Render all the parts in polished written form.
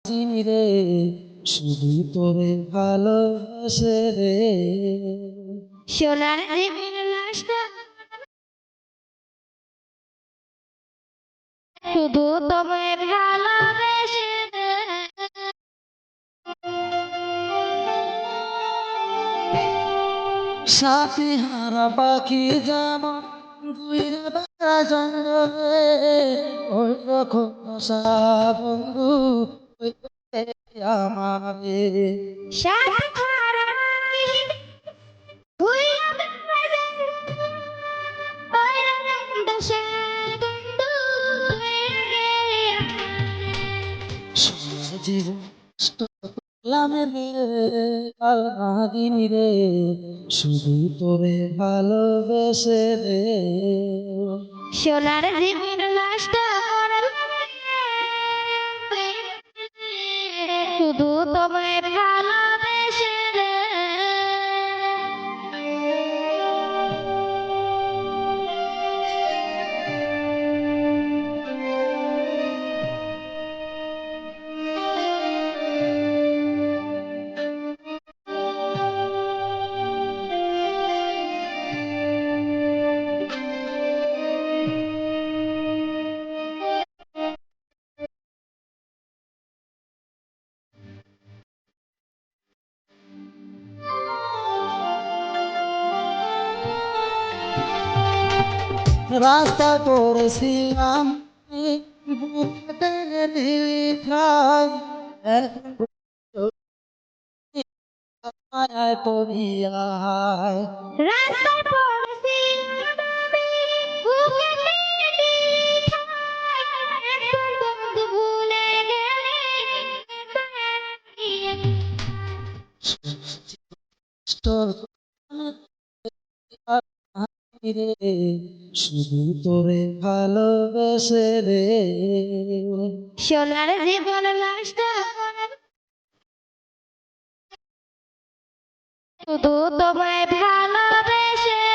চিনি রে শুধু তোরে ভালোবাসে রে সোনার জীবন নষ্ট শুধু তোমায় ভালোবেসে সাথী হারা পাখি যেমন ঘুরে বেড়া জঙ্গলে ওই রকম আশা বন্ধু হইতে আমারে জীবন করলাম রে কাল নাগিনী রে শুধু তোরে ভালোবেসে রে সোনার জীবন নষ্ট শুধু তোমায় ভালোবেসে রাস্তা করেছিলাম বুকে লিখাই মায়ায় পড়িয়ায় রাস্তায় পড়েছি আমি বুকে বন্ধু ভুলে গেলে রে শুধু তোরে ভালোবেসে রে সোনার জীবন নষ্ট শুধু তোমায় ভালোবেসে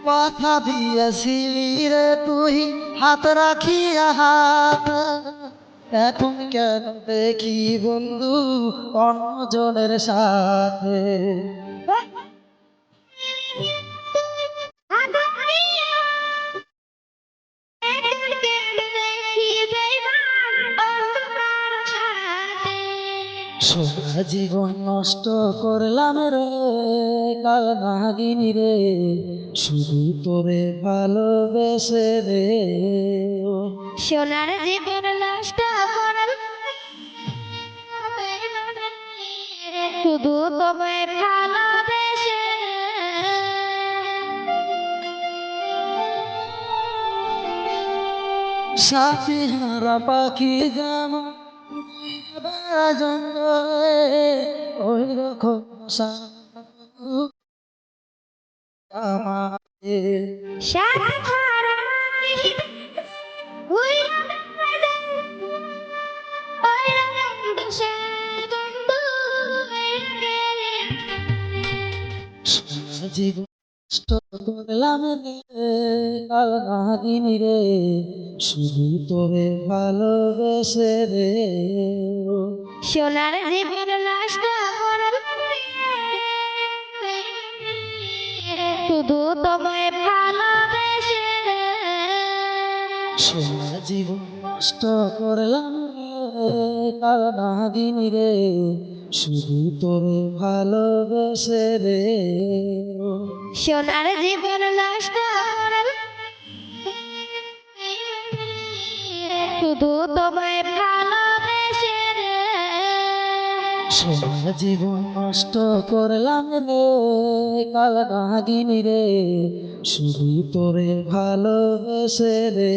কথা দিয়েছিলি রে তুই হাত রাখিয়া হাত এখন কেন দেখি বন্ধু অন্যজনের সাথে সোনা জীবন নষ্ট করলাম রে কাল নাগিনী রে শুধু তোরে ভালোবেসে রে সোনার জীবন নষ্ট শুধু তোমায় ভালোবেসে সাথী হারা পাখি যেমন বেড়া জঙ্গলে ওই রকম আমাদের জীবন নষ্ট করলাম রে কাল নাগিনী রে শুধু তোরে ভালোবেসে রে সোনার জীবন নষ্ট শুধু তোমায় ভালোবেসে সোনা জীবন নষ্ট করলাম রে কাল নাগিনী রে শুধু তোরে ভালোবেসে রে সোনার জীবন নষ্ট শুধু তোমায় ভালোবেসে সোনার জীবন নষ্ট করলাম রে কাল নাগিনী রে শুধু তোরে ভালোবেসে রে